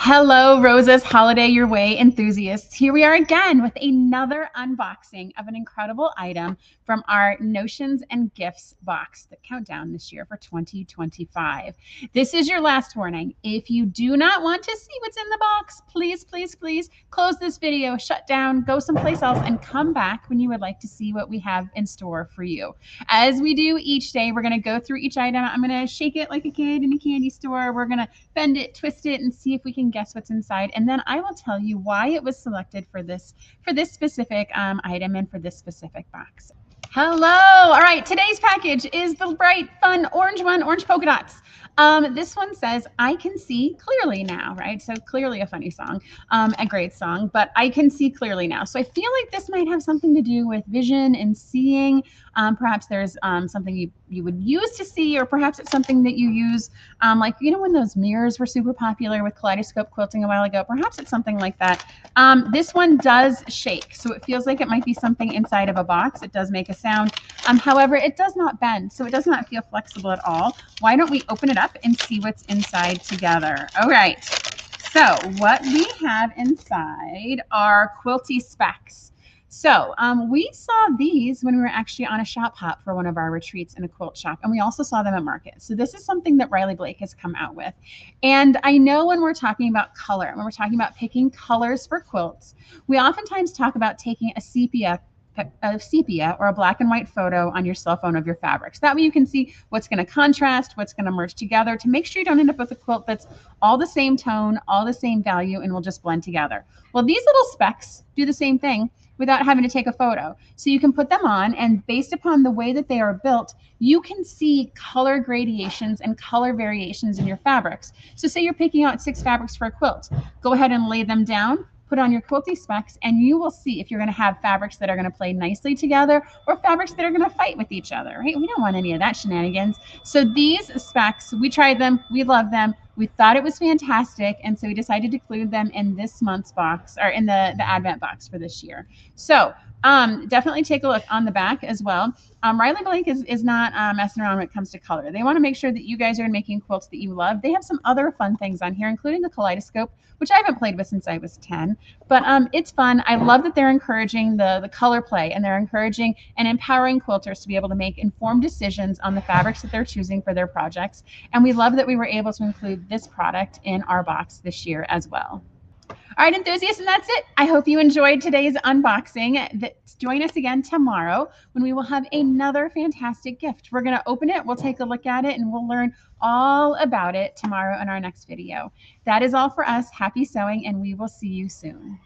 Hello, Rosa's Holiday Your Way enthusiasts. Here we are again with another unboxing of an incredible item from our Notions and Gifts box, the countdown this year for 2025. This is your last warning. If you do not want to see what's in the box, please, please, please close this video, shut down, go someplace else, and come back when you would like to see what we have in store for you. As we do each day, we're going to go through each item. I'm going to shake it like a kid in a candy store. We're going to bend it, twist it, and see if we can guess what's inside. And then I will tell you why it was selected for this specific item and for this specific box. Hello. All right. Today's package is the bright, fun orange one, orange polka dots. This one says, I can see clearly now, right? So clearly a funny song, a great song, but I can see clearly now. So I feel like this might have something to do with vision and seeing. Perhaps there's something you would use to see, or perhaps it's something that you use, like, you know, when those mirrors were super popular with kaleidoscope quilting a while ago, perhaps it's something like that. This one does shake, so it feels like it might be something inside of a box. It does make a sound. However, it does not bend, so it does not feel flexible at all. Why don't we open it up and see what's inside together? All right, so what we have inside are Quilty specs. So we saw these when we were actually on a shop hop for one of our retreats in a quilt shop, and we also saw them at market. So this is something that Riley Blake has come out with. And I know when we're talking about color, when we're talking about picking colors for quilts, we oftentimes talk about taking a sepia or a black and white photo on your cell phone of your fabrics. That way you can see what's going to contrast, what's going to merge together, to make sure you don't end up with a quilt that's all the same tone, all the same value, and will just blend together. Well, these little specs do the same thing without having to take a photo. So you can put them on, and based upon the way that they are built, you can see color gradations and color variations in your fabrics. So say you're picking out 6 fabrics for a quilt. Go ahead and lay them down, put on your Quilty specs, and you will see if you're going to have fabrics that are going to play nicely together or fabrics that are going to fight with each other, right? We don't want any of that shenanigans. So these specs, we tried them, we love them, we thought it was fantastic, and so we decided to include them in this month's box, or in the Advent box for this year. So definitely take a look on the back as well. Riley Blake is not messing around when it comes to color. They want to make sure that you guys are making quilts that you love. They have some other fun things on here, including the kaleidoscope, which I haven't played with since I was 10, but it's fun. I love that they're encouraging the color play, and they're encouraging and empowering quilters to be able to make informed decisions on the fabrics that they're choosing for their projects. And we love that we were able to include this product in our box this year as well. All right, enthusiasts, and that's it. I hope you enjoyed today's unboxing. Join us again tomorrow when we will have another fantastic gift. We're going to open it, we'll take a look at it, and we'll learn all about it tomorrow in our next video. That is all for us. Happy sewing, and we will see you soon.